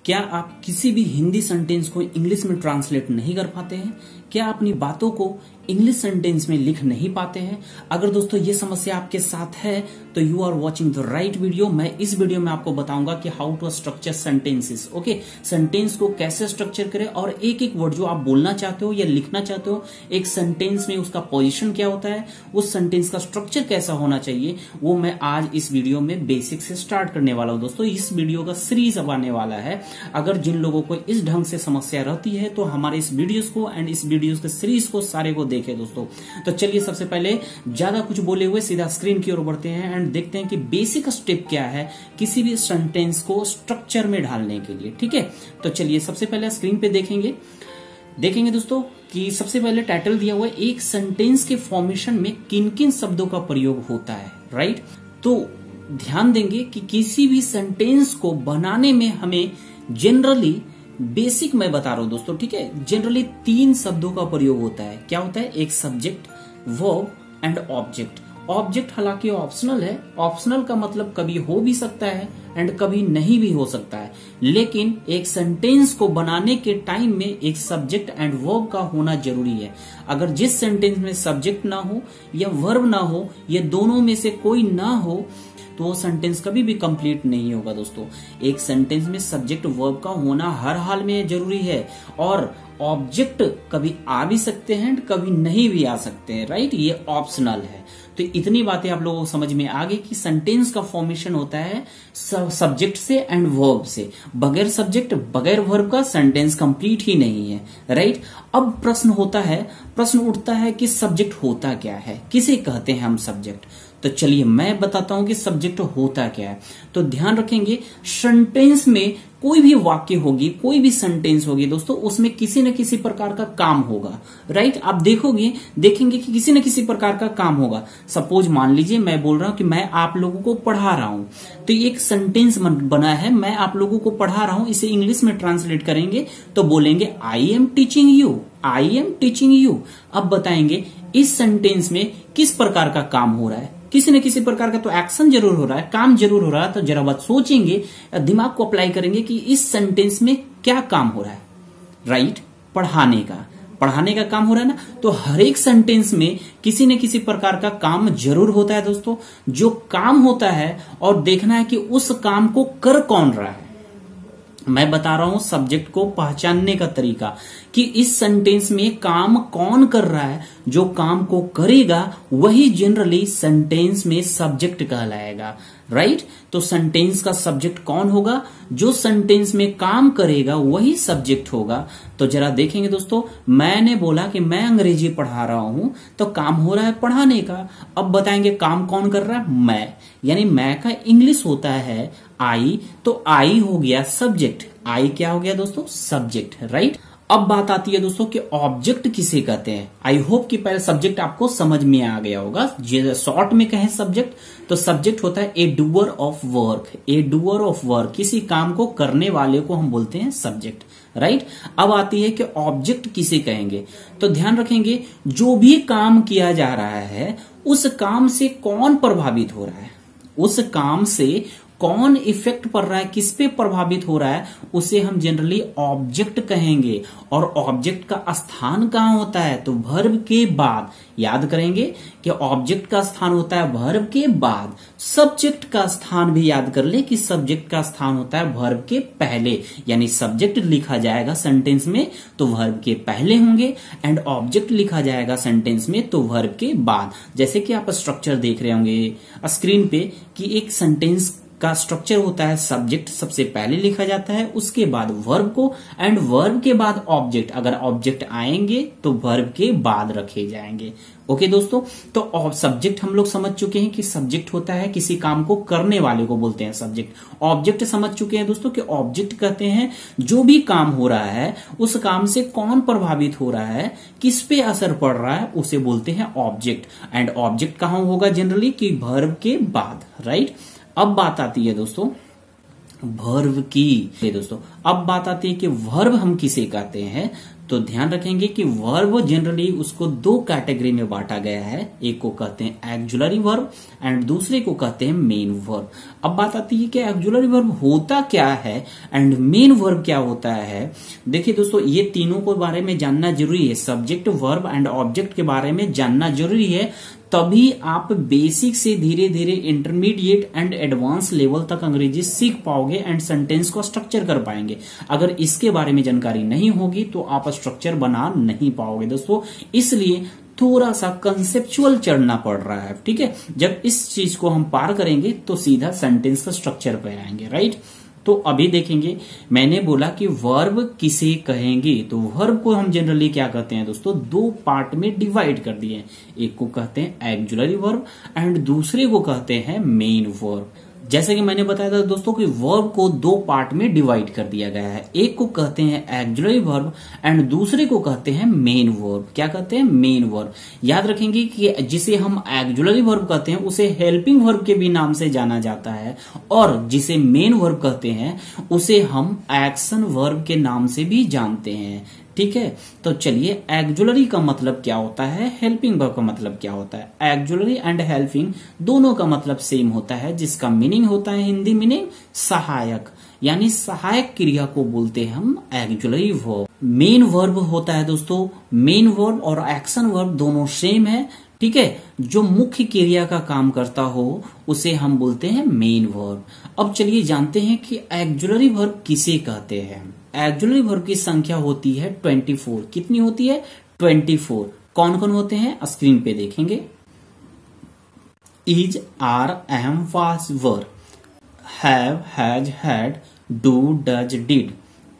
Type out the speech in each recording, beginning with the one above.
क्या आप किसी भी हिंदी सेंटेंस को इंग्लिश में ट्रांसलेट नहीं कर पाते हैं? क्या अपनी बातों को इंग्लिश सेंटेंस में लिख नहीं पाते हैं? अगर दोस्तों ये समस्या आपके साथ है तो you are watching the right video. मैं इस वीडियो में आपको बताऊंगा कि how to structure sentences. Okay, sentence को कैसे स्ट्रक्चर करें और एक एक वर्ड जो आप बोलना चाहते हो या लिखना चाहते हो एक सेंटेंस में उसका पोजीशन क्या होता है, उस सेंटेंस का स्ट्रक्चर कैसा होना चाहिए, वो मैं आज इस वीडियो में बेसिक से स्टार्ट करने वाला हूं। दोस्तों इस वीडियो का सीरीज अब आने वाला है। अगर जिन लोगों को इस ढंग से समस्या रहती है तो हमारे इस वीडियोस को एंड इस वीडियोस के सीरीज को सारे को देखें दोस्तों। तो चलिए सबसे पहले ज्यादा कुछ बोले हुए सीधा स्क्रीन की ओर बढ़ते हैं एंड देखते हैं कि बेसिक स्टेप क्या है किसी भी सेंटेंस को स्ट्रक्चर में ढालने के लिए। ठीक है, तो चलिए सबसे पहले स्क्रीन पे देखेंगे दोस्तों कि सबसे पहले टाइटल दिया हुआ है एक सेंटेंस के फॉर्मेशन में किन किन शब्दों का प्रयोग होता है। राइट, तो ध्यान देंगे कि किसी भी सेंटेंस को बनाने में हमें जनरली बेसिक मैं बता रहा हूं दोस्तों, ठीक है, जनरली 3 शब्दों का प्रयोग होता है। क्या होता है? एक subject, verb and object. Object हालांकि ऑप्शनल है। ऑप्शनल का मतलब कभी हो भी सकता है एंड कभी नहीं भी हो सकता है, लेकिन एक सेंटेंस को बनाने के टाइम में एक सब्जेक्ट एंड वर्ब का होना जरूरी है। अगर जिस सेंटेंस में सब्जेक्ट ना हो या वर्ब ना हो या दोनों में से कोई ना हो तो वो सेंटेंस कभी भी कंप्लीट नहीं होगा दोस्तों। एक सेंटेंस में सब्जेक्ट वर्ब का होना हर हाल में जरूरी है और ऑब्जेक्ट कभी आ भी सकते हैं कभी नहीं भी आ सकते हैं। राइट, ये ऑप्शनल है। तो इतनी बातें आप लोगों को समझ में आ गई कि सेंटेंस का फॉर्मेशन होता है सब्जेक्ट से एंड वर्ब से। बगैर सब्जेक्ट बगैर वर्ब का सेंटेंस कंप्लीट ही नहीं है। राइट, अब प्रश्न उठता है कि सब्जेक्ट होता क्या है, किसे कहते हैं हम सब्जेक्ट। तो चलिए मैं बताता हूं कि सब्जेक्ट होता क्या है। तो ध्यान रखेंगे, सेंटेंस में कोई भी वाक्य होगी, कोई भी सेंटेंस होगी दोस्तों, उसमें किसी न किसी प्रकार का काम होगा। राइट, आप देखेंगे कि किसी न किसी प्रकार का काम होगा। सपोज मान लीजिए मैं बोल रहा हूं कि मैं आप लोगों को पढ़ा रहा हूं, तो एक सेंटेंस बना है, मैं आप लोगों को पढ़ा रहा हूं। इसे इंग्लिश में ट्रांसलेट करेंगे तो बोलेंगे I am teaching you, I am teaching you. अब बताएंगे इस सेंटेंस में किस प्रकार का काम हो रहा है। किसी न किसी प्रकार का तो एक्शन जरूर हो रहा है, काम जरूर हो रहा है। तो जरा बात सोचेंगे, दिमाग को अप्लाई करेंगे कि इस सेंटेंस में क्या काम हो रहा है। राइट, पढ़ाने का काम हो रहा है ना। तो हर एक सेंटेंस में किसी न किसी प्रकार का काम जरूर होता है दोस्तों। जो काम होता है और देखना है कि उस काम को कर कौन रहा है। मैं बता रहा हूं सब्जेक्ट को पहचानने का तरीका कि इस सेंटेंस में काम कौन कर रहा है। जो काम को करेगा वही जनरली सेंटेंस में सब्जेक्ट कहलाएगा। राइट, तो सेंटेंस का सब्जेक्ट कौन होगा? जो सेंटेंस में काम करेगा वही सब्जेक्ट होगा। तो जरा देखेंगे दोस्तों, मैंने बोला कि मैं अंग्रेजी पढ़ा रहा हूं, तो काम हो रहा है पढ़ाने का। अब बताएंगे काम कौन कर रहा है? मैं, यानी मैं का इंग्लिश होता है आई, तो आई हो गया सब्जेक्ट। आई क्या हो गया दोस्तों? सब्जेक्ट। राइट, अब बात आती है दोस्तों कि ऑब्जेक्ट किसे कहते हैं। आई होप कि पहले सब्जेक्ट आपको समझ में आ गया होगा। शॉर्ट में कहें सब्जेक्ट, तो सब्जेक्ट होता है a doer of work. A doer of work, किसी काम को करने वाले को हम बोलते हैं सब्जेक्ट। राइट, अब आती है कि ऑब्जेक्ट किसे कहेंगे। तो ध्यान रखेंगे, जो भी काम किया जा रहा है उस काम से कौन प्रभावित हो रहा है, उस काम से कौन इफेक्ट पड़ रहा है, किस पे प्रभावित हो रहा है, उसे हम जनरली ऑब्जेक्ट कहेंगे। और ऑब्जेक्ट का स्थान कहां होता है? तो वर्ब के बाद। याद करेंगे कि ऑब्जेक्ट का स्थान होता है वर्ब के बाद। सब्जेक्ट का स्थान भी याद कर ले कि सब्जेक्ट का स्थान होता है वर्ब के पहले। यानी सब्जेक्ट लिखा जाएगा सेंटेंस में तो वर्ब के पहले होंगे एंड ऑब्जेक्ट लिखा जाएगा सेंटेंस में तो वर्ब के बाद। जैसे कि आप स्ट्रक्चर देख रहे होंगे स्क्रीन पे कि एक सेंटेंस का स्ट्रक्चर होता है, सब्जेक्ट सबसे पहले लिखा जाता है, उसके बाद वर्ब को एंड वर्ब के बाद ऑब्जेक्ट। अगर ऑब्जेक्ट आएंगे तो वर्ब के बाद रखे जाएंगे। ओके दोस्तों, तो सब्जेक्ट हम लोग समझ चुके हैं कि सब्जेक्ट होता है किसी काम को करने वाले को बोलते हैं सब्जेक्ट। ऑब्जेक्ट समझ चुके हैं दोस्तों कि ऑब्जेक्ट कहते हैं जो भी काम हो रहा है उस काम से कौन प्रभावित हो रहा है, किस पे असर पड़ रहा है, उसे बोलते हैं ऑब्जेक्ट। एंड ऑब्जेक्ट कहां होगा जनरली? कि वर्ब के बाद। राइट, अब बात आती है दोस्तों वर्ब की। दोस्तों अब बात आती है कि वर्ब हम किसे कहते हैं। तो ध्यान रखेंगे कि वर्ब जनरली उसको दो कैटेगरी में बांटा गया है, एक को कहते हैं एक्जुलरी वर्ब एंड दूसरे को कहते हैं मेन वर्ब। अब बात आती है कि एक्जुलरी वर्ब होता क्या है एंड मेन वर्ब क्या होता है। देखिए दोस्तों, ये तीनों के बारे में जानना जरूरी है, सब्जेक्ट वर्ब एंड ऑब्जेक्ट के बारे में जानना जरूरी है, तभी आप बेसिक से धीरे धीरे इंटरमीडिएट एंड एडवांस लेवल तक अंग्रेजी सीख पाओगे एंड सेंटेंस को स्ट्रक्चर कर पाएंगे। अगर इसके बारे में जानकारी नहीं होगी तो आप स्ट्रक्चर बना नहीं पाओगे दोस्तों, इसलिए थोड़ा सा कंसेप्चुअल चढ़ना पड़ रहा है। ठीक है, जब इस चीज को हम पार करेंगे तो सीधा सेंटेंस का स्ट्रक्चर पे आएंगे। राइट, तो अभी देखेंगे, मैंने बोला कि वर्ब किसे कहेंगे, तो वर्ब को हम जनरली क्या कहते हैं दोस्तों, दो पार्ट में डिवाइड कर दिए, एक को कहते हैं एक्जुलरी वर्ब एंड दूसरे को कहते हैं मेन वर्ब। जैसे कि मैंने बताया था दोस्तों कि वर्ब को दो पार्ट में डिवाइड कर दिया गया है, एक को कहते हैं एक्जुलरी वर्ब एंड दूसरे को कहते हैं मेन वर्ब। क्या कहते हैं, मेन वर्ब। याद रखेंगे कि जिसे हम एक्जुलरी वर्ब कहते हैं उसे हेल्पिंग वर्ब के भी नाम से जाना जाता है, और जिसे मेन वर्ब कहते हैं उसे हम एक्शन वर्ब के नाम से भी जानते हैं। ठीक है, तो चलिए, एक्जुलरी का मतलब क्या होता है, हेल्पिंग वर्ब का मतलब क्या होता है। एक्जुलरी एंड हेल्पिंग दोनों का मतलब सेम होता है, जिसका मीनिंग होता है हिंदी मीनिंग सहायक, यानी सहायक क्रिया को बोलते हैं हम एक्जुलरी वर्ब। मेन वर्ब होता है दोस्तों, मेन वर्ब और एक्शन वर्ब दोनों सेम है। ठीक है, जो मुख्य क्रिया का काम करता हो उसे हम बोलते हैं मेन वर्ब। अब चलिए जानते हैं कि एक्जुलरी वर्ब किसे कहते हैं। एक्जुलरी वर्ब की संख्या होती है 24। कितनी होती है, 24। कौन कौन होते हैं स्क्रीन पे देखेंगे। Is, are, am, was, were, have, has, had, do, does, did,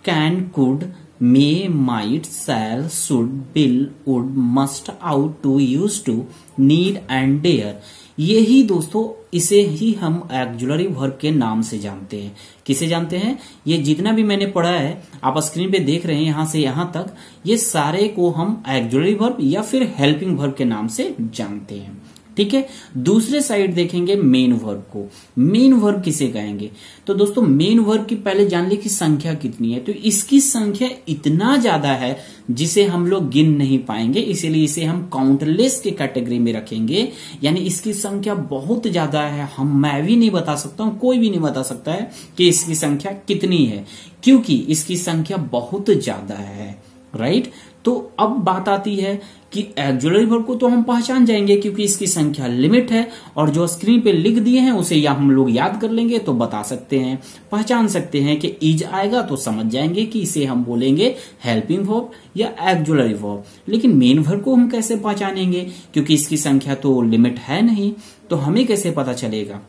can, could, may, might, shall, should, will, would, must, ought, to, used to, need and dare. यही दोस्तों, इसे ही हम एक्जुलरी वर्ब के नाम से जानते हैं। किसे जानते हैं, ये जितना भी मैंने पढ़ा है आप स्क्रीन पे देख रहे हैं यहां से यहां तक, ये सारे को हम एक्जुलरी वर्ब या फिर हेल्पिंग वर्ब के नाम से जानते हैं। ठीक है, दूसरे साइड देखेंगे मेन वर्ब को। मेन वर्ब किसे कहेंगे, तो दोस्तों मेन वर्ब की पहले जान ली कि संख्या कितनी है। तो इसकी संख्या इतना ज्यादा है जिसे हम लोग गिन नहीं पाएंगे, इसीलिए इसे हम काउंटलेस के कैटेगरी में रखेंगे। यानी इसकी संख्या बहुत ज्यादा है, मैं भी नहीं बता सकता हूं, कोई भी नहीं बता सकता है कि इसकी संख्या कितनी है, क्योंकि इसकी संख्या बहुत ज्यादा है। राइट, तो अब बात आती है कि एक्जुलरी वर्ब को तो हम पहचान जाएंगे क्योंकि इसकी संख्या लिमिट है, और जो स्क्रीन पे लिख दिए हैं उसे या हम लोग याद कर लेंगे तो बता सकते हैं, पहचान सकते हैं कि इज आएगा तो समझ जाएंगे कि इसे हम बोलेंगे हेल्पिंग वर्ब या एक्जुलरी वर्ब। लेकिन मेन वर्ब को हम कैसे पहचानेंगे, क्योंकि इसकी संख्या तो लिमिट है नहीं, तो हमें कैसे पता चलेगा।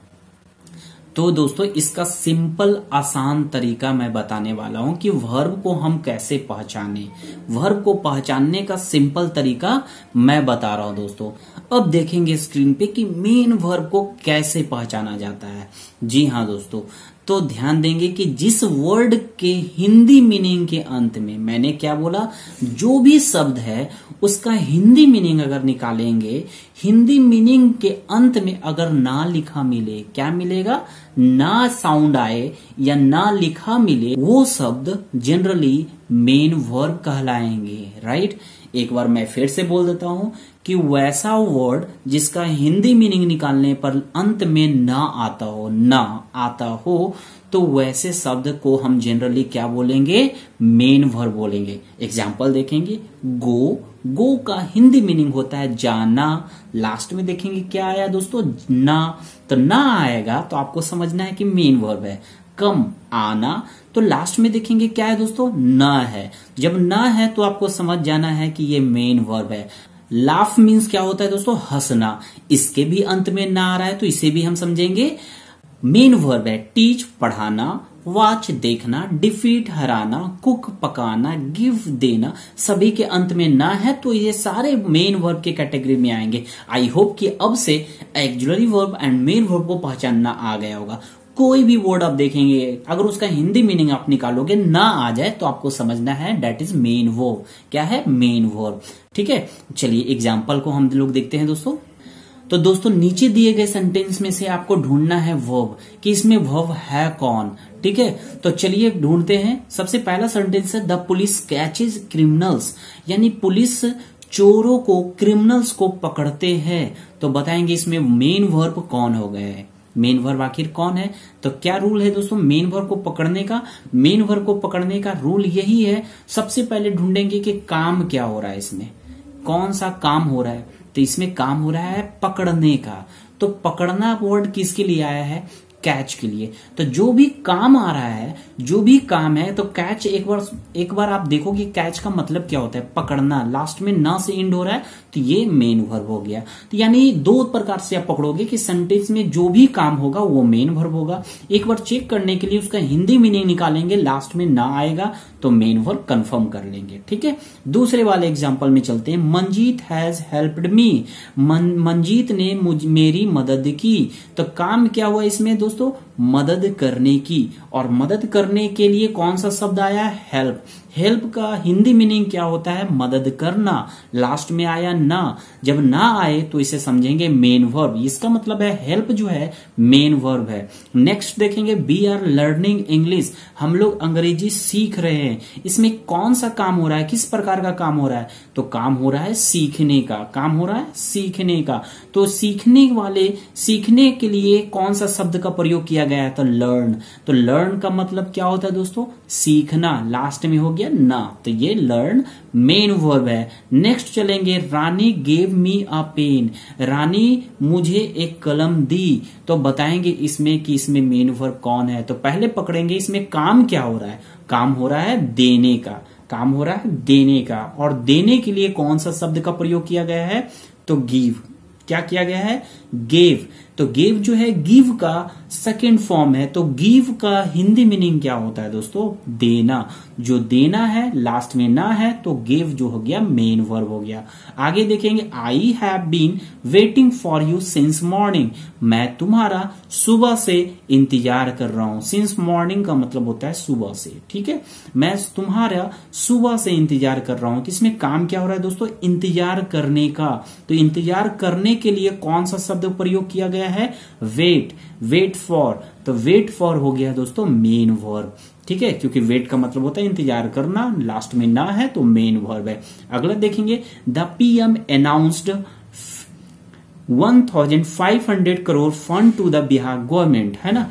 तो दोस्तों इसका सिंपल आसान तरीका मैं बताने वाला हूं कि वर्ब को हम कैसे पहचाने। वर्ब को पहचानने का सिंपल तरीका मैं बता रहा हूं दोस्तों। अब देखेंगे स्क्रीन पे कि मेन वर्ब को कैसे पहचाना जाता है। जी हाँ दोस्तों, तो ध्यान देंगे कि जिस वर्ड के हिंदी मीनिंग के अंत में, मैंने क्या बोला, जो भी शब्द है उसका हिंदी मीनिंग अगर निकालेंगे, हिंदी मीनिंग के अंत में अगर ना लिखा मिले, क्या मिलेगा, ना साउंड आए या ना लिखा मिले, वो शब्द जनरली मेन वर्ब कहलाएंगे। राइट, एक बार मैं फिर से बोल देता हूं कि वैसा वर्ड जिसका हिंदी मीनिंग निकालने पर अंत में ना आता हो, तो वैसे शब्द को हम जनरली क्या बोलेंगे, मेन वर्ब बोलेंगे। एग्जाम्पल देखेंगे, गो का हिंदी मीनिंग होता है जाना। लास्ट में देखेंगे क्या आया दोस्तों, ना, तो ना आएगा तो आपको समझना है कि मेन वर्ब है। कम, आना, तो लास्ट में देखेंगे क्या है दोस्तों, ना है। जब ना है तो आपको समझ जाना है कि ये मेन वर्ब है। लाफ मीन्स क्या होता है दोस्तों, हंसना, इसके भी अंत में ना आ रहा है तो इसे भी हम समझेंगे मेन वर्ब है। टीच, पढ़ाना, वॉच, देखना, डिफीट, हराना, कुक, पकाना, गिव, देना, सभी के अंत में ना है तो ये सारे मेन वर्ब के कैटेगरी में आएंगे। आई होप कि अब से auxiliary verb and main verb को पहचानना आ गया होगा। कोई भी वर्ड आप देखेंगे, अगर उसका हिंदी मीनिंग आप निकालोगे ना आ जाए तो आपको समझना है दैट इज मेन वर्ब। क्या है, मेन वर्ब। ठीक है, चलिए एग्जाम्पल को हम लोग देखते हैं दोस्तों। तो दोस्तों नीचे दिए गए सेंटेंस में से आपको ढूंढना है वर्ब कि इसमें वर्ब है कौन। ठीक है, तो चलिए ढूंढते हैं। सबसे पहला सेंटेंस है द पुलिस कैचेज क्रिमिनल्स, यानी पुलिस चोरों को, क्रिमिनल्स को पकड़ते हैं। तो बताएंगे इसमें मेन वर्ब कौन हो गए है, मेन वर्ब आखिर कौन है। तो क्या रूल है दोस्तों मेन वर्ब को पकड़ने का? मेन वर्ब को पकड़ने का रूल यही है, सबसे पहले ढूंढेंगे कि काम क्या हो रहा है, इसमें कौन सा काम हो रहा है। तो इसमें काम हो रहा है पकड़ने का। तो पकड़ना वर्ड किसके लिए आया है? कैच के लिए। तो जो भी काम आ रहा है, जो भी काम है, तो कैच एक बार आप देखो कि कैच का मतलब क्या होता है, पकड़ना। लास्ट में ना से एंड हो रहा है तो ये मेन वर्ब हो गया। तो यानी दो प्रकार से आप पकड़ोगे कि सेंटेंस में जो भी काम होगा वो मेन वर्ब होगा। एक बार चेक करने के लिए उसका हिंदी मीनिंग निकालेंगे, लास्ट में ना आएगा तो मेन वर्ब कंफर्म कर लेंगे। ठीक है, दूसरे वाले एग्जांपल में चलते हैं। Manjeet has helped me, Manjeet ने मेरी मदद की। तो काम क्या हुआ इसमें दोस्तों? मदद करने की। और मदद करने के लिए कौन सा शब्द आया? हेल्प। हेल्प का हिंदी मीनिंग क्या होता है? मदद करना। लास्ट में आया ना, जब ना आए तो इसे समझेंगे मेन वर्ब। इसका मतलब है हेल्प जो है मेन वर्ब है। नेक्स्ट देखेंगे वी आर लर्निंग इंग्लिश, हम लोग अंग्रेजी सीख रहे हैं। इसमें कौन सा काम हो रहा है, किस प्रकार का काम हो रहा है? तो काम हो रहा है सीखने का, काम हो रहा है सीखने का। तो सीखने वाले, सीखने के लिए कौन सा शब्द का प्रयोग किया गया है? तो लर्न। तो लर्न का मतलब क्या होता है दोस्तों? सीखना। लास्ट में हो गया ना, तो ये लर्न मेन वर्ब है। नेक्स्ट चलेंगे, रानी गेव मी अ पेन, रानी मुझे एक कलम दी। तो बताएंगे इसमें कि इसमें मेन वर्ब कौन है। तो पहले पकड़ेंगे इसमें काम क्या हो रहा है। काम हो रहा है देने का, काम हो रहा है देने का। और देने के लिए कौन सा शब्द का प्रयोग किया गया है? तो गिव। क्या किया गया है? गेव। तो गेव जो है गिव का सेकेंड फॉर्म है। तो गिव का हिंदी मीनिंग क्या होता है दोस्तों? देना। जो देना है लास्ट में ना है तो गेव जो हो गया मेन वर्ब हो गया। आगे देखेंगे, I have been waiting for you since morning, मैं तुम्हारा सुबह से इंतजार कर रहा हूं। सिंस मॉर्निंग का मतलब होता है सुबह से। ठीक है, मैं तुम्हारा सुबह से इंतजार कर रहा हूं। किसमें काम क्या हो रहा है दोस्तों? इंतजार करने का। तो इंतजार करने के लिए कौन सा शब्द प्रयोग किया गया है? वेट। Wait for. तो वेट फॉर हो गया दोस्तों मेन वर्ब। ठीक है, क्योंकि वेट का मतलब होता है इंतजार करना, लास्ट में ना है तो मेन वर्ब है। अगला देखेंगे, the PM announced 1500 crore fund to the Bihar government, है ना।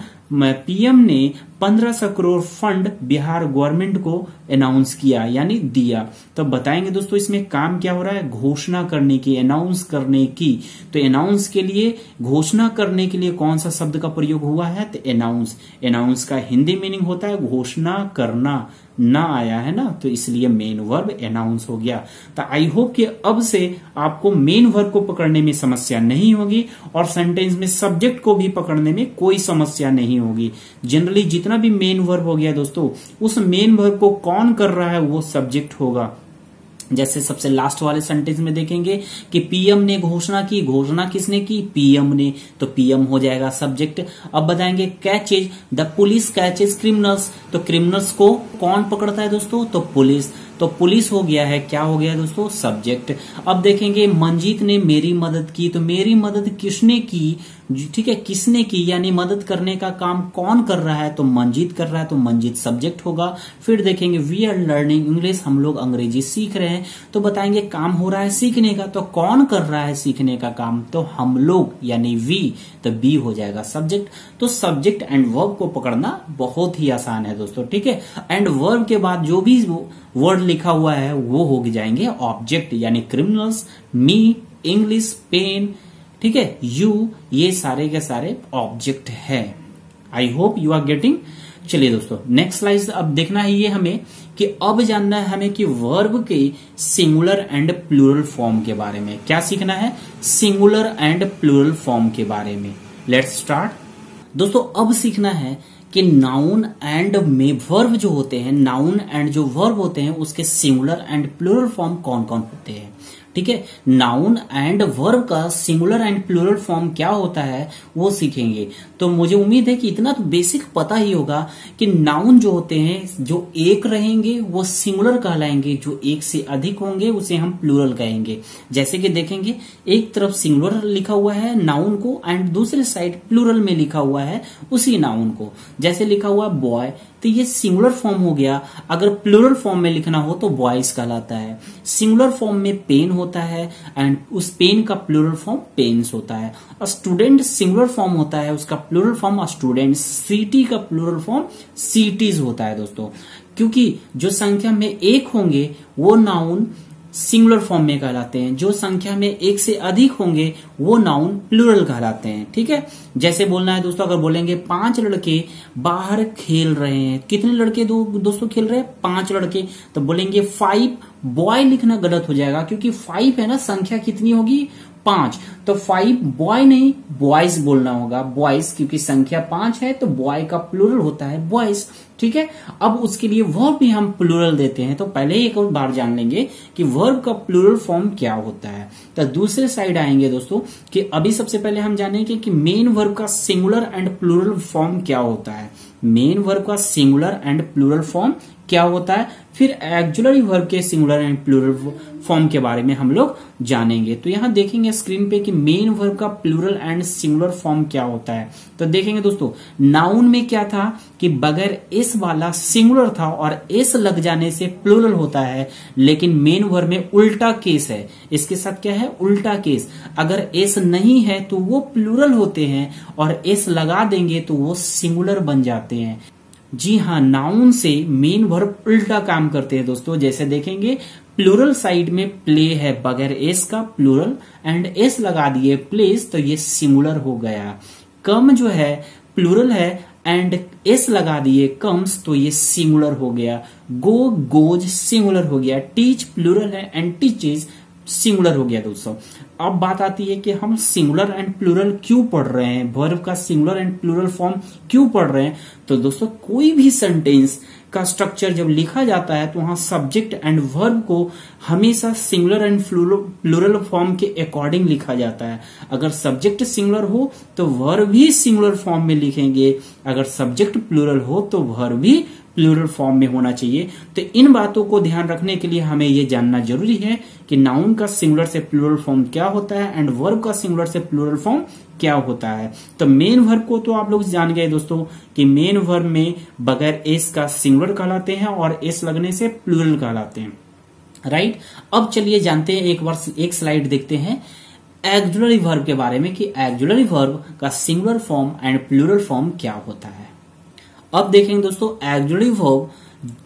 पीएम ने 1500 करोड़ फंड बिहार गवर्नमेंट को अनाउंस किया, यानी दिया। तो बताएंगे दोस्तों इसमें काम क्या हो रहा है? घोषणा करने की, अनाउंस करने की। तो अनाउंस के लिए, घोषणा करने के लिए कौन सा शब्द का प्रयोग हुआ है? तो अनाउंस। अनाउंस का हिंदी मीनिंग होता है घोषणा करना। ना आया है ना, तो इसलिए मेन वर्ब अनाउंस हो गया। तो आई होप कि अब से आपको मेन वर्ब को पकड़ने में समस्या नहीं होगी और सेंटेंस में सब्जेक्ट को भी पकड़ने में कोई समस्या नहीं होगी। जनरली जितना भी मेन वर्ब हो गया दोस्तों, उस मेन वर्ब को कौन कर रहा है वो सब्जेक्ट होगा। जैसे सबसे लास्ट वाले सेंटेंस में देखेंगे कि पीएम ने घोषणा की, घोषणा किसने की? पीएम ने। तो पीएम हो जाएगा सब्जेक्ट। अब बताएंगे catches, the police catches criminals, तो क्रिमिनल्स को कौन पकड़ता है दोस्तों? तो पुलिस। तो पुलिस हो गया है, क्या हो गया दोस्तों? सब्जेक्ट। अब देखेंगे मंजीत ने मेरी मदद की, तो मेरी मदद किसने की? ठीक है, किसने की यानी मदद करने का काम कौन कर रहा है? तो मंजीत कर रहा है, तो मंजीत सब्जेक्ट होगा। फिर देखेंगे वी आर लर्निंग इंग्लिश, हम लोग अंग्रेजी सीख रहे हैं। तो बताएंगे काम हो रहा है सीखने का, तो कौन कर रहा है सीखने का काम? तो हम लोग यानी वी, तो बी हो जाएगा सब्जेक्ट। तो सब्जेक्ट एंड वर्ब को पकड़ना बहुत ही आसान है दोस्तों। ठीक है, एंड वर्ब के बाद जो भी वर्ड लिखा हुआ है वो हो जाएंगे ऑब्जेक्ट, यानी क्रिमिनल्स, मी, इंग्लिश, पेन, ठीक है, यू, ये सारे के सारे ऑब्जेक्ट है। I hope you are getting. चलिए दोस्तों नेक्स्ट स्लाइड अब देखना है ये हमें कि अब जानना है हमें कि वर्ब के सिंगुलर एंड प्लूरल फॉर्म के बारे में। क्या सीखना है? सिंगुलर एंड प्लूरल फॉर्म के बारे में। Let's start. दोस्तों अब सीखना है कि नाउन एंड में वर्ब जो होते हैं, नाउन एंड जो वर्ब होते हैं उसके सिंगुलर एंड प्लूरल फॉर्म कौन कौन होते हैं। ठीक है। नाउन एंड वर्ब का सिंगुलर एंड प्लूरल फॉर्म क्या होता है वो सीखेंगे। तो मुझे उम्मीद है कि इतना तो बेसिक पता ही होगा कि नाउन जो होते हैं जो एक रहेंगे वो सिंगुलर कहलाएंगे, जो एक से अधिक होंगे उसे हम प्लूरल कहेंगे। जैसे कि देखेंगे एक तरफ सिंगुलर लिखा हुआ है नाउन को एंड दूसरे साइड प्लूरल में लिखा हुआ है उसी नाउन को। जैसे लिखा हुआ बॉय तो ये सिंगुलर फॉर्म हो गया, अगर प्लूरल फॉर्म में लिखना हो तो बॉयज कहलाता है। सिंगुलर फॉर्म में पेन होता है एंड उस पेन का प्लूरल फॉर्म पेन्स होता है। स्टूडेंट सिंगुलर फॉर्म होता है, उसका प्लूरल फॉर्म स्टूडेंट्स। सिटी का प्लूरल फॉर्म सिटीज होता है दोस्तों, क्योंकि जो संख्या में एक होंगे वो नाउन सिंगुलर फॉर्म में कहलाते हैं, जो संख्या में एक से अधिक होंगे वो नाउन प्लूरल कहलाते हैं। ठीक है, जैसे बोलना है दोस्तों, अगर बोलेंगे 5 लड़के बाहर खेल रहे हैं, कितने लड़के दोस्तों खेल रहे हैं? 5 लड़के। तो बोलेंगे 5 बॉय लिखना गलत हो जाएगा, क्योंकि 5 है ना, संख्या कितनी होगी? 5। तो 5 बॉय नहीं बॉयज बोलना होगा, बॉयज, क्योंकि संख्या 5 है तो बॉय का प्लूरल होता है बॉयज। ठीक है, अब उसके लिए वर्ब भी हम प्लूरल देते हैं, तो पहले एक बार जान लेंगे कि वर्ब का प्लूरल फॉर्म क्या होता है। तो दूसरे साइड आएंगे दोस्तों कि अभी सबसे पहले हम जानेंगे कि मेन वर्ब का सिंगुलर एंड प्लूरल फॉर्म क्या होता है। मेन वर्ब का सिंगुलर एंड प्लूरल फॉर्म क्या होता है, फिर एक्जुलरी वर्ब के सिंगुलर एंड प्लूरल फॉर्म के बारे में हम लोग जानेंगे। तो यहां देखेंगे स्क्रीन पे कि मेन वर्ब का प्लूरल एंड सिंगुलर फॉर्म क्या होता है। तो देखेंगे दोस्तों, नाउन में क्या था कि बगैर एस वाला सिंगुलर था और एस लग जाने से प्लूरल होता है, लेकिन मेन वर्ब में उल्टा केस है। इसके साथ क्या है? उल्टा केस। अगर एस नहीं है तो वो प्लूरल होते हैं और एस लगा देंगे तो वो सिंगुलर बन जाते हैं। जी हाँ, नाउन से मेन वर्ब उल्टा काम करते हैं दोस्तों। जैसे देखेंगे प्लूरल साइड में प्ले है बगैर एस का प्लूरल, एंड एस लगा दिए प्लेस तो ये सिंगुलर हो गया। कम जो है प्लूरल है एंड एस लगा दिए कम्स तो ये सिंगुलर हो गया। गो गोज सिंगुलर हो गया। टीच प्लूरल है एंड टीचेज सिंगुलर हो गया दोस्तों। अब बात आती है कि हम सिंगुलर एंड प्लूरल क्यों पढ़ रहे हैं, वर्ब का सिंगुलर एंड प्लूरल फॉर्म क्यों पढ़ रहे हैं। तो दोस्तों, कोई भी सेंटेंस का स्ट्रक्चर जब लिखा जाता है तो वहां सब्जेक्ट एंड वर्ब को हमेशा सिंगुलर एंड प्लूरल फॉर्म के अकॉर्डिंग लिखा जाता है। अगर सब्जेक्ट सिंगुलर हो तो वर्ब भी सिंगुलर फॉर्म में लिखेंगे, अगर सब्जेक्ट प्लूरल हो तो वर्ब भी प्लूरल फॉर्म में होना चाहिए। तो इन बातों को ध्यान रखने के लिए हमें यह जानना जरूरी है कि नाउन का सिंगुलर से प्लूरल फॉर्म क्या होता है एंड वर्ब का सिंगुलर से प्लूरल फॉर्म क्या होता है। तो मेन वर्ब को तो आप लोग जान गए दोस्तों कि मेन वर्ब में बगैर एस का सिंगुलर कहलाते हैं और एस लगने से प्लूरल कहलाते हैं। राइट, अब चलिए जानते हैं, एक स्लाइड देखते हैं एक्जुलरी वर्ब के बारे में कि एक्जुलरी वर्ब का singular form and plural form क्या होता है। अब देखेंगे दोस्तों, एक्जुलरी वर्ब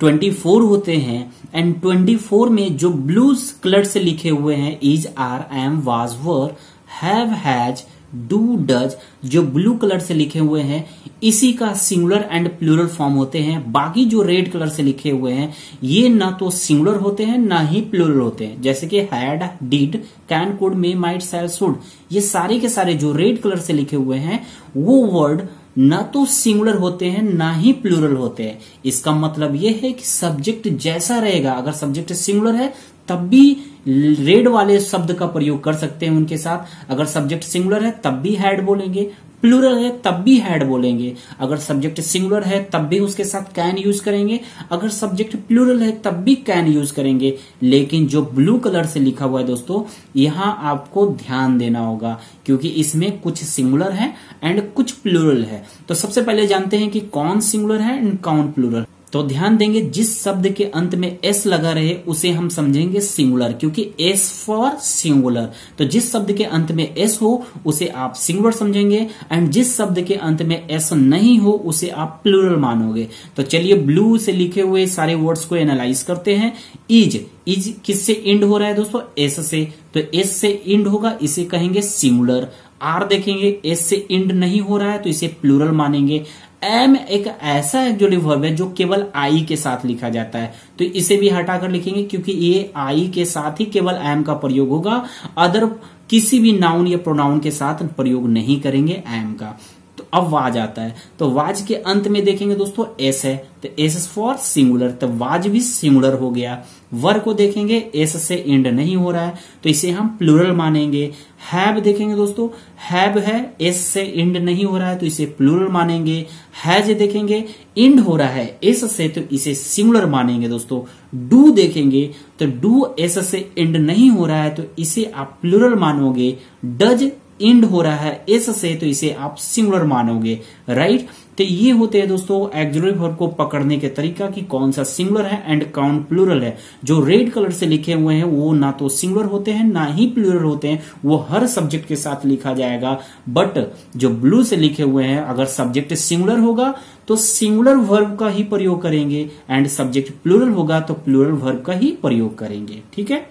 24 होते हैं एंड 24 में जो ब्लू कलर से लिखे हुए हैं is, are, am, was, were, have, has, do, does, जो ब्लू कलर से लिखे हुए हैं इसी का सिंगुलर एंड प्लूरल फॉर्म होते हैं। बाकी जो रेड कलर से लिखे हुए हैं ये ना तो सिंगुलर होते हैं ना ही प्लूरल होते हैं। जैसे कि had, did, can, could, may, might, shall, should, ये सारे के सारे जो रेड कलर से लिखे हुए हैं वो वर्ड ना तो सिंगुलर होते हैं ना ही प्लूरल होते हैं। इसका मतलब यह है कि सब्जेक्ट जैसा रहेगा, अगर सब्जेक्ट सिंगुलर है तब भी रेड वाले शब्द का प्रयोग कर सकते हैं उनके साथ, अगर सब्जेक्ट सिंगुलर है तब भी हैड बोलेंगे, प्लूरल है तब भी हैड बोलेंगे। अगर सब्जेक्ट सिंगुलर है तब भी उसके साथ कैन यूज करेंगे, अगर सब्जेक्ट प्लूरल है तब भी कैन यूज करेंगे। लेकिन जो ब्लू कलर से लिखा हुआ है दोस्तों, यहां आपको ध्यान देना होगा क्योंकि इसमें कुछ सिंगुलर है एंड कुछ प्लूरल है। तो सबसे पहले जानते हैं कि कौन सिंगुलर है एंड कौन प्लूरल। तो ध्यान देंगे, जिस शब्द के अंत में एस लगा रहे उसे हम समझेंगे सिंगुलर, क्योंकि एस फॉर सिंगुलर। तो जिस शब्द के अंत में एस हो उसे आप सिंगुलर समझेंगे एंड जिस शब्द के अंत में एस नहीं हो उसे आप प्लूरल मानोगे। तो चलिए ब्लू से लिखे हुए सारे वर्ड्स को एनालाइज करते हैं। इज किससे इंड हो रहा है दोस्तों? एस से, तो एस से इंड होगा, इसे कहेंगे सिंगुलर। आर देखेंगे एस से इंड नहीं हो रहा है तो इसे प्लूरल मानेंगे। एम एक ऐसा एक्जुलरी वर्ब है जो केवल आई के साथ लिखा जाता है, तो इसे भी हटाकर लिखेंगे क्योंकि ये आई के साथ ही केवल एम का प्रयोग होगा, अदर किसी भी नाउन या प्रोनाउन के साथ प्रयोग नहीं करेंगे एम का। तो अब वाज आता है, तो वाज के अंत में देखेंगे दोस्तों एस है, तो एस फॉर सिंगुलर, तो वाज भी सिंगुलर हो गया। वर को देखेंगे एस से एंड नहीं हो रहा है, तो इसे हम प्लूरल मानेंगे। हैव देखेंगे दोस्तों, हैव है, एस से एंड नहीं हो रहा है, तो इसे प्लूरल मानेंगे। हैज देखेंगे एंड हो रहा है एस से, तो इसे सिंगुलर मानेंगे दोस्तों। डू देखेंगे तो डू एस से एंड नहीं हो रहा है, तो इसे आप प्लूरल मानोगे। डज एंड हो रहा है एस से, तो इसे आप सिंगुलर मानोगे, राइट। तो ये होते हैं दोस्तों ऑक्सिलरी वर्ब को पकड़ने के तरीका कि कौन सा सिंगुलर है एंड कौन प्लूरल है। जो रेड कलर से लिखे हुए हैं वो ना तो सिंगुलर होते हैं ना ही प्लूरल होते हैं, वो हर सब्जेक्ट के साथ लिखा जाएगा। बट जो ब्लू से लिखे हुए हैं, अगर सब्जेक्ट सिंगुलर होगा तो सिंगुलर वर्ब का ही प्रयोग करेंगे, एंड सब्जेक्ट प्लूरल होगा तो प्लूरल वर्ब का ही प्रयोग करेंगे, ठीक है।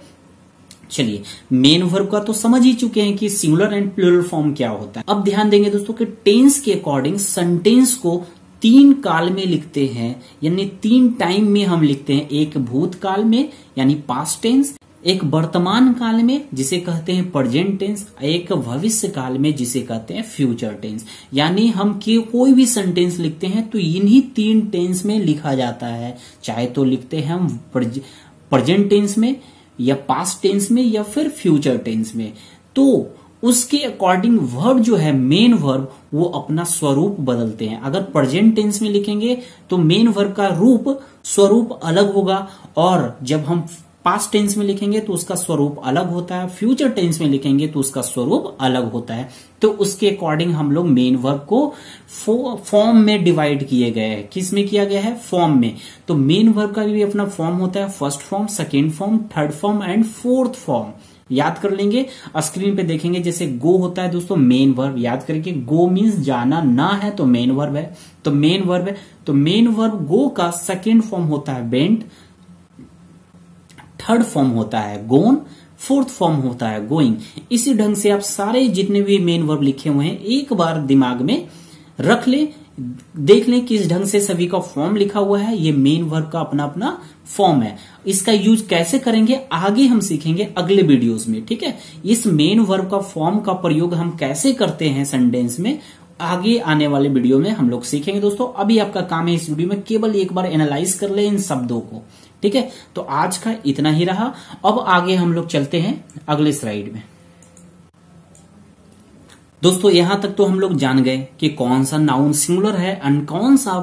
चलिए, मेन वर्ब का तो समझ ही चुके हैं कि सिंगुलर एंड प्लूरल फॉर्म क्या होता है। अब ध्यान देंगे दोस्तों कि टेंस के अकॉर्डिंग सेंटेंस को 3 काल में लिखते हैं, यानी 3 टाइम में हम लिखते हैं। एक भूतकाल में यानी पास्ट टेंस, एक वर्तमान काल में जिसे कहते हैं प्रेजेंट टेंस, एक भविष्य काल में जिसे कहते हैं फ्यूचर टेंस। यानी हम कोई भी सेंटेंस लिखते हैं तो इन्हीं 3 टेंस में लिखा जाता है, चाहे तो लिखते हैं हम प्रेजेंट टेंस में या पास्ट टेंस में या फिर फ्यूचर टेंस में। तो उसके अकॉर्डिंग वर्ब जो है मेन वर्ब वो अपना स्वरूप बदलते हैं। अगर प्रेजेंट टेंस में लिखेंगे तो मेन वर्ब का स्वरूप अलग होगा, और जब हम पास्ट टेंस में लिखेंगे तो उसका स्वरूप अलग होता है, फ्यूचर टेंस में लिखेंगे तो उसका स्वरूप अलग होता है। तो उसके अकॉर्डिंग हम लोग मेन वर्ब को फॉर्म में डिवाइड किए गए हैं। किस में किया गया है? फॉर्म में। तो मेन वर्ब का भी अपना फॉर्म होता है, first form, second form, third form and fourth form. याद कर लेंगे, स्क्रीन पे देखेंगे जैसे गो होता है दोस्तों मेन वर्ब, याद करके गो मीन्स जाना, ना है तो मेन वर्ब है, तो मेन वर्ब है। तो मेन वर्ब गो का सेकेंड फॉर्म होता है वेंट, थर्ड फॉर्म होता है गोन, फोर्थ फॉर्म होता है गोइंग। इसी ढंग से आप सारे जितने भी मेन वर्ब लिखे हुए हैं एक बार दिमाग में रख ले, देख लें किस ढंग से सभी का फॉर्म लिखा हुआ है। ये मेन वर्ब का अपना अपना फॉर्म है। इसका यूज कैसे करेंगे आगे हम सीखेंगे अगले वीडियोस में, ठीक है। इस मेन वर्ब का फॉर्म का प्रयोग हम कैसे करते हैं सेंटेंस में, आगे आने वाले वीडियो में हम लोग सीखेंगे दोस्तों। अभी आपका काम है इस वीडियो में केवल एक बार एनालाइज कर ले इन शब्दों को, ठीक है। तो आज का इतना ही रहा। अब आगे हम लोग चलते हैं अगले स्लाइड में। दोस्तों यहां तक तो हम लोग जान गए कि कौन सा नाउन सिंगुलर है एंड कौन सा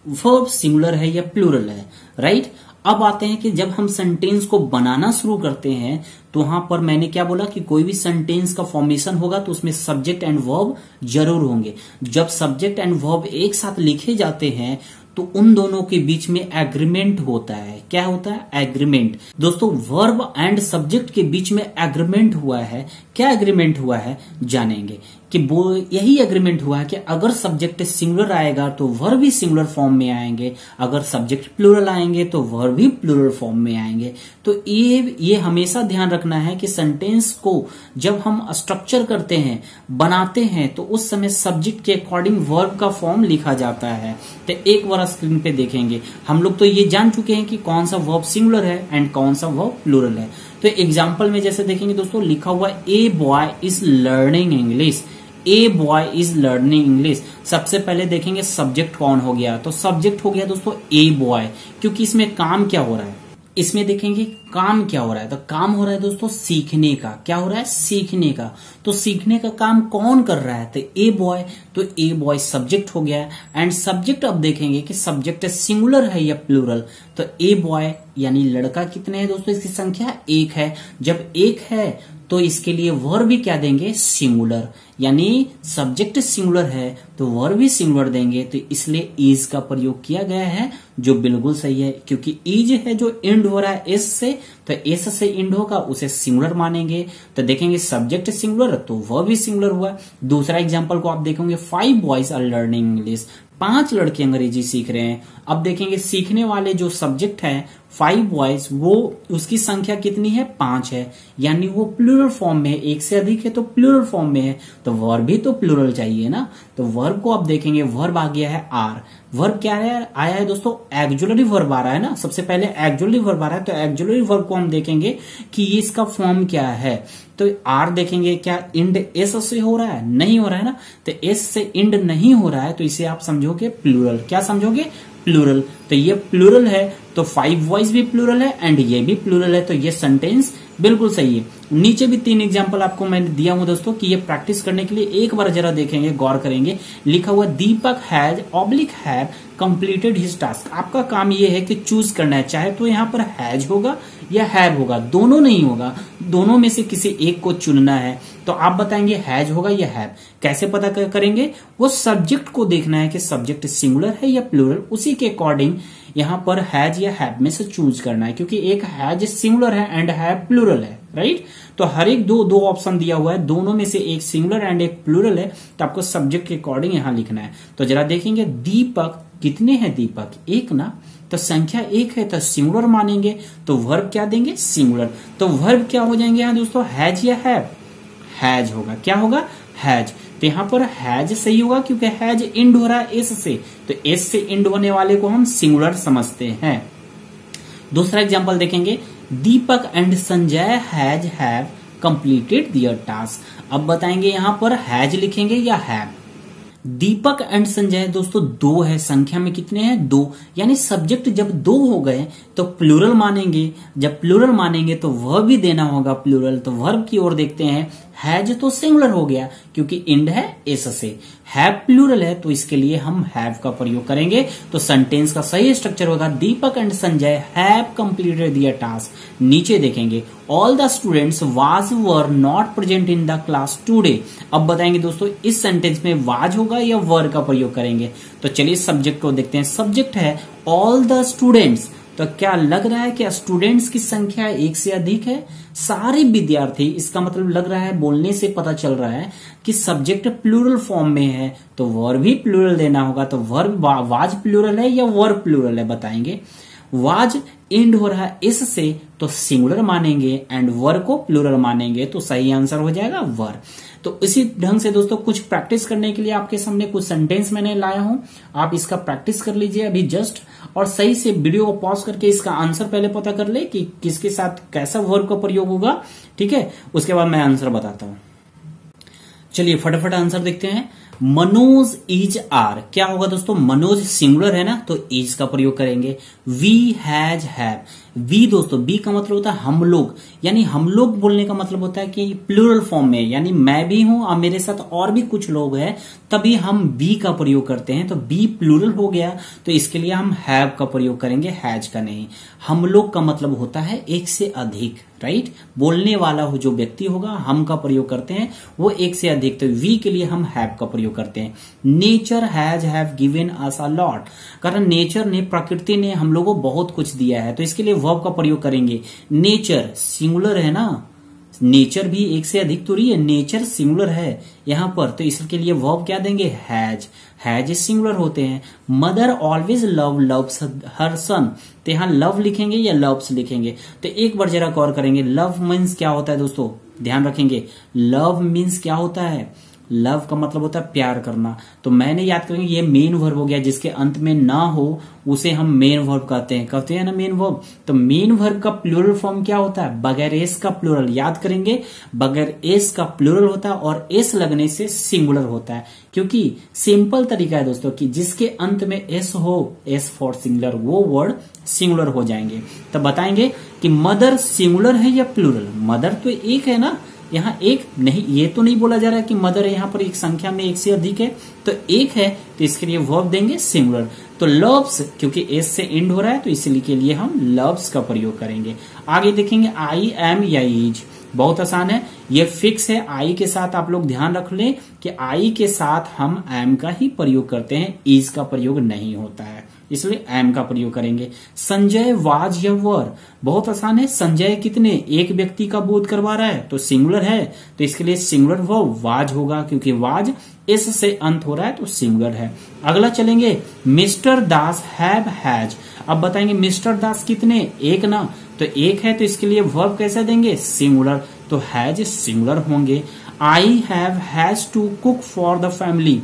वर्ब सिंगुलर है या प्लूरल है, राइट। अब आते हैं कि जब हम सेंटेंस को बनाना शुरू करते हैं तो वहां पर मैंने क्या बोला कि कोई भी सेंटेंस का फॉर्मेशन होगा तो उसमें सब्जेक्ट एंड वर्ब जरूर होंगे। जब सब्जेक्ट एंड वर्ब एक साथ लिखे जाते हैं तो उन दोनों के बीच में एग्रीमेंट होता है। क्या होता है? एग्रीमेंट। दोस्तों वर्ब एंड सब्जेक्ट के बीच में एग्रीमेंट हुआ है। क्या एग्रीमेंट हुआ है जानेंगे कि वो यही एग्रीमेंट हुआ है कि अगर सब्जेक्ट सिंगुलर आएगा तो वर्ब भी सिंगुलर फॉर्म में आएंगे, अगर सब्जेक्ट प्लूरल आएंगे तो वर्ब भी प्लूरल फॉर्म में आएंगे। तो ये हमेशा ध्यान रखना है कि सेंटेंस को जब हम स्ट्रक्चर करते हैं, बनाते हैं, तो उस समय सब्जेक्ट के अकॉर्डिंग वर्ब का फॉर्म लिखा जाता है। तो एक बार स्क्रीन पे देखेंगे, हम लोग तो ये जान चुके हैं कि कौन सा वर्ब सिंगुलर है एंड कौन सा वर्ब प्लूरल है। तो एग्जाम्पल में जैसे देखेंगे दोस्तों लिखा हुआ है a boy is learning English, a boy is learning English. सबसे पहले देखेंगे सब्जेक्ट कौन हो गया, तो सब्जेक्ट हो गया दोस्तों ए बॉय, क्योंकि इसमें काम क्या हो रहा है, इसमें देखेंगे काम क्या हो रहा है, तो काम हो रहा है दोस्तों सीखने का। क्या हो रहा है? सीखने का। तो सीखने का काम कौन कर रहा है? तो ए बॉय, तो ए बॉय सब्जेक्ट हो गया। एंड सब्जेक्ट अब देखेंगे कि सब्जेक्ट सिंगुलर है या प्लूरल। तो ए बॉय यानी लड़का कितने हैं दोस्तों, इसकी संख्या 1 है। जब 1 है तो इसके लिए वर्ब भी क्या देंगे? सिंगुलर। यानी सब्जेक्ट सिंगुलर है तो वर्ब भी सिंगुलर देंगे, तो इसलिए इज का प्रयोग किया गया है, जो बिल्कुल सही है, क्योंकि इज है जो एंड हो रहा है एस से, तो एस से एंड होगा उसे सिंगुलर मानेंगे। तो देखेंगे सब्जेक्ट सिंगुलर तो वर्ब भी सिंगुलर हुआ। दूसरा एग्जांपल को आप देखेंगे 5 बॉयज आर लर्निंग इंग्लिश, 5 लड़के अंग्रेजी सीख रहे हैं। अब देखेंगे सीखने वाले जो सब्जेक्ट है 5 बॉयज, वो उसकी संख्या कितनी है 5 है, यानी वो प्लूरल फॉर्म में है, एक से अधिक है तो प्लूरल फॉर्म में है, तो वर्ब भी तो प्लूरल चाहिए ना। तो वर्ब को अब देखेंगे, वर्ब आ गया है आर। वर्ब क्या है आया है दोस्तों, एक्जुलरी वर्ब आ रहा है ना, सबसे पहले एक्जुलरी वर्ब आ रहा है, तो एक्जुलरी वर्ब को हम देखेंगे कि ये इसका फॉर्म क्या है। तो आर देखेंगे, क्या इंड एस से हो रहा है, नहीं हो रहा है ना, तो एस से इंड नहीं हो रहा है, तो इसे आप समझोगे प्लूरल। क्या समझोगे, प्लूरल। तो ये प्लूरल है, तो 5 वॉइस भी प्लूरल है एंड ये भी प्लूरल है, तो ये सेंटेंस बिल्कुल सही है। नीचे भी 3 एग्जांपल आपको मैंने दिया हूं दोस्तों कि ये प्रैक्टिस करने के लिए एक बार जरा देखेंगे, गौर करेंगे। लिखा हुआ Deepak has oblique have completed his task. आपका काम ये है कि चूज करना है, चाहे तो यहाँ पर हैज होगा या हैव होगा, दोनों नहीं होगा, दोनों में से किसी एक को चुनना है। तो आप बताएंगे हैज होगा या हैव। कैसे पता करेंगे, वो सब्जेक्ट को देखना है कि सब्जेक्ट सिंगुलर है या प्लूरल, उसी के अकॉर्डिंग यहाँ पर हैज या हैव में से चूज करना है, क्योंकि एक हैज सिंगुलर है एंड हैव प्लूरल है, राइट। तो हर एक दो ऑप्शन दिया हुआ है, दोनों में से एक सिंगुलर एंड एक प्लूरल है, तो आपको सब्जेक्ट के अकॉर्डिंग यहाँ लिखना है। तो जरा देखेंगे दीपक, कितने हैं दीपक, एक ना, तो संख्या एक है तो सिंगुलर मानेंगे, तो वर्ब क्या देंगे, सिंगुलर। तो वर्ब क्या हो जाएंगे यहाँ दोस्तों, हैज या हैव, हैज होगा। क्या होगा, हैज। तो यहाँ पर हैज सही होगा, क्योंकि हैज इंड हो रहा है एस से, तो एस से इंड होने वाले को हम सिंगुलर समझते हैं। दूसरा एग्जांपल देखेंगे, Deepak and Sanjay has have completed their task. अब बताएंगे यहाँ पर हैज लिखेंगे या हैव। दीपक एंड संजय दोस्तों 2 है, संख्या में कितने हैं, 2, यानी सब्जेक्ट जब 2 हो गए तो प्लूरल मानेंगे। जब प्लूरल मानेंगे तो वर्ब भी देना होगा प्लूरल। तो वर्ब की ओर देखते हैं, हैज तो सिंगुलर हो गया क्योंकि इंड है एस से, हैव प्लूरल है तो इसके लिए हम हैव का प्रयोग करेंगे। तो सेंटेंस का सही स्ट्रक्चर होगा, Deepak and Sanjay have completed their task. नीचे देखेंगे, all the students was were not present in the class today. अब बताएंगे दोस्तों इस सेंटेंस में वाज होगा या वर का प्रयोग करेंगे। तो चलिए सब्जेक्ट को देखते हैं। सब्जेक्ट है ऑल द स्टूडेंट्स, तो क्या लग रहा है कि स्टूडेंट्स की संख्या एक से अधिक है, सारे विद्यार्थी। इसका मतलब लग रहा है, बोलने से पता चल रहा है कि सब्जेक्ट प्लूरल फॉर्म में है, तो वर्ब भी प्लूरल देना होगा। तो वर्ब वाज प्लूरल है या वर्ब प्लूरल है, बताएंगे। वाज इंड हो रहा है इस से, तो सिंगुलर मानेंगे एंड वर को प्लूरल मानेंगे, तो सही आंसर हो जाएगा वर। तो इसी ढंग से दोस्तों कुछ प्रैक्टिस करने के लिए आपके सामने कुछ सेंटेंस मैंने लाया हूं, आप इसका प्रैक्टिस कर लीजिए अभी जस्ट, और सही से वीडियो को पॉज करके इसका आंसर पहले पता कर ले कि किसके साथ कैसा वर्ब का प्रयोग होगा, ठीक है। उसके बाद मैं आंसर बताता हूं। चलिए फटाफट आंसर देखते हैं। मनोज इज आर, क्या होगा दोस्तों, मनोज सिंगुलर है ना, तो इज का प्रयोग करेंगे। वी हैज हैव, वी दोस्तों बी का मतलब होता है हम लोग, यानी हम लोग बोलने का मतलब होता है कि प्लूरल फॉर्म में, यानी मैं भी हूं और मेरे साथ और भी कुछ लोग हैं, तभी हम बी का प्रयोग करते हैं। तो बी प्लूरल हो गया, तो इसके लिए हम हैव का प्रयोग करेंगे, हैज का नहीं। हम लोग का मतलब होता है एक से अधिक, राइट। बोलने वाला हो जो व्यक्ति होगा, हम का प्रयोग करते हैं, वो एक से अधिक, तो वी के लिए हम हैव का प्रयोग करते हैं। Nature has have given us a lot, कारण नेचर ने, प्रकृति ने हम लोगों को बहुत कुछ दिया है, तो इसके लिए वर्ब का प्रयोग करेंगे। नेचर सिंगुलर है ना, नेचर भी एक से अधिक तो रही है, नेचर सिंगुलर है यहां पर, तो इसके लिए वर्ब क्या देंगे, हैज। हैज सिंगुलर होते हैं। मदर ऑलवेज लव्स हर सन, तो यहां लव लिखेंगे या लव्स लिखेंगे। तो एक बार जरा गौर करेंगे, लव मीन्स क्या होता है दोस्तों, ध्यान रखेंगे। लव मीन्स क्या होता है, लव का मतलब होता है प्यार करना। तो मैंने याद करेंगे ये मेन वर्ब हो गया, जिसके अंत में ना हो उसे हम मेन वर्ब कहते हैं ना, मेन वर्ब। तो मेन वर्ब का प्लूरल फॉर्म क्या होता है, बगैर एस का प्लूरल, याद करेंगे बगैर एस का प्लूरल होता है और एस लगने से सिंगुलर होता है, क्योंकि सिंपल तरीका है दोस्तों कि जिसके अंत में एस हो, एस फॉर सिंगुलर, वो वर्ड सिंगुलर हो जाएंगे। तो बताएंगे कि मदर सिंगुलर है या प्लूरल। मदर तो एक है ना, यहाँ एक नहीं, ये तो नहीं बोला जा रहा है कि मदर यहाँ पर एक संख्या में एक से अधिक है, तो एक है, तो इसके लिए वर्ब देंगे सिंगुलर। तो लव्स, क्योंकि एस से एंड हो रहा है, तो इसलिए के लिए हम लव्स का प्रयोग करेंगे। आगे देखेंगे आई एम या इज, बहुत आसान है, ये फिक्स है। आई के साथ आप लोग ध्यान रख लें कि आई के साथ हम एम का ही प्रयोग करते हैं, इज का प्रयोग नहीं होता है, इसलिए एम का प्रयोग करेंगे। संजय वाज या वर, बहुत आसान है। संजय कितने, एक व्यक्ति का बोध करवा रहा है तो सिंगुलर है, तो इसके लिए सिंगुलर वर्ब वाज होगा, क्योंकि वाज एस से अंत हो रहा है तो सिंगुलर है। अगला चलेंगे, मिस्टर दास हैव हैज। अब बताएंगे मिस्टर दास कितने, एक ना, तो एक है तो इसके लिए वर्ब कैसे देंगे, सिंगुलर, तो हैज सिंगुलर होंगे। I have has to cook for the family.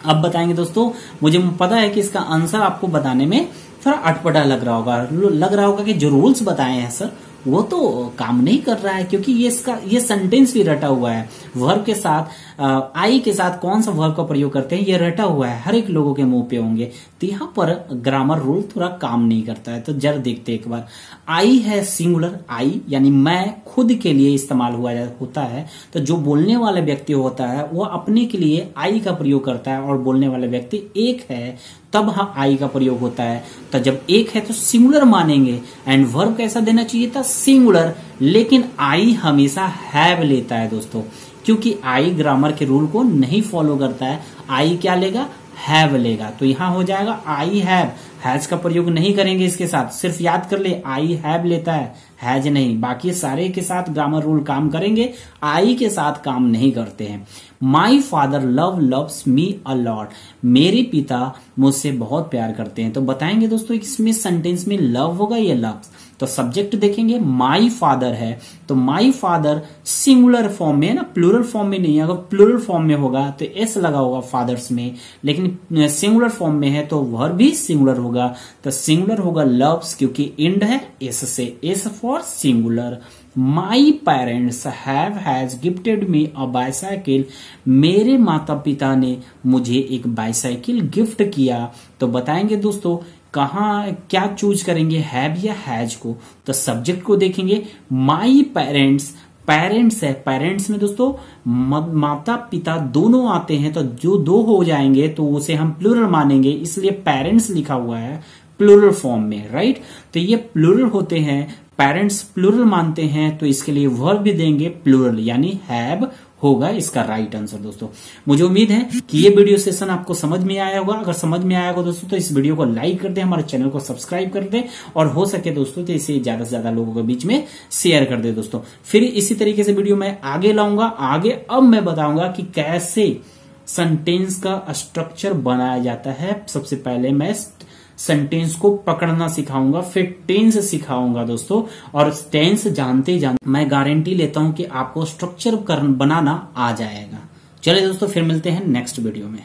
अब बताएंगे दोस्तों, मुझे पता है कि इसका आंसर आपको बताने में थोड़ा अटपटा लग रहा होगा कि जो रूल्स बताए हैं सर वो तो काम नहीं कर रहा है, क्योंकि ये सेंटेंस भी रटा हुआ है वर्ब के साथ, आई के साथ कौन सा वर्ब का प्रयोग करते हैं ये रटा हुआ है, हर एक लोगों के मुंह पे होंगे, तो यहाँ पर ग्रामर रूल थोड़ा काम नहीं करता है। तो जरा देखते एक बार। आई है सिंगुलर, आई यानी मैं खुद के लिए इस्तेमाल होता है, तो जो बोलने वाला व्यक्ति होता है वो अपने के लिए आई का प्रयोग करता है, और बोलने वाला व्यक्ति एक है तब आई का प्रयोग होता है। तो जब एक है तो सिंगुलर मानेंगे, एंड वर्ब कैसा देना चाहिए था, सिंगुलर, लेकिन आई हमेशा हैव लेता है दोस्तों, क्योंकि आई ग्रामर के रूल को नहीं फॉलो करता है। आई क्या लेगा, हैव लेगा, तो यहां हो जाएगा आई हैव, हैज का प्रयोग नहीं करेंगे इसके साथ, सिर्फ याद कर ले आई हैव लेता है, हैज नहीं। बाकी सारे के साथ ग्रामर रूल काम करेंगे, आई के साथ काम नहीं करते हैं। My father loves me a lot, मेरे पिता मुझसे बहुत प्यार करते हैं। तो बताएंगे दोस्तों इसमें सेंटेंस में लव होगा या लव्स, तो सब्जेक्ट देखेंगे माई फादर है, तो माई फादर सिंगुलर फॉर्म में है ना, प्लूरल फॉर्म में नहीं। अगर प्लूरल फॉर्म में होगा तो एस लगा होगा फादर्स में, लेकिन सिंगुलर फॉर्म में है तो वर्ब भी सिंगुलर होगा, तो सिंगुलर होगा लव्स, क्योंकि इंड है एस से, S for singular. My parents has gifted me a bicycle, मेरे माता पिता ने मुझे एक बाईसाइकिल गिफ्ट किया। तो बताएंगे दोस्तों कहाँ क्या चूज करेंगे, हैव या हैज को, तो सब्जेक्ट को देखेंगे। माई पेरेंट्स, पेरेंट्स है, पेरेंट्स में दोस्तों माता पिता दोनों आते हैं, तो जो दो हो जाएंगे तो उसे हम प्लूरल मानेंगे, इसलिए पेरेंट्स लिखा हुआ है प्लूरल फॉर्म में, राइट। तो ये प्लूरल होते हैं, पेरेंट्स प्लूरल मानते हैं, तो इसके लिए वर्ब भी देंगे प्लूरल, यानी हैव होगा इसका राइट आंसर। दोस्तों मुझे उम्मीद है कि ये वीडियो सेशन आपको समझ में आया होगा। अगर समझ में आया होगा दोस्तों तो इस वीडियो को लाइक कर दे, हमारे चैनल को सब्सक्राइब कर दे, और हो सके दोस्तों तो इसे ज्यादा से ज्यादा लोगों के बीच में शेयर कर दे। दोस्तों फिर इसी तरीके से वीडियो मैं आगे लाऊंगा। आगे अब मैं बताऊंगा कि कैसे सेंटेंस का स्ट्रक्चर बनाया जाता है। सबसे पहले मैं सेंटेंस को पकड़ना सिखाऊंगा, फिर टेंस सिखाऊंगा दोस्तों, और टेंस जानते मैं गारंटी लेता हूं कि आपको स्ट्रक्चर बनाना आ जाएगा। चलिए दोस्तों फिर मिलते हैं नेक्स्ट वीडियो में।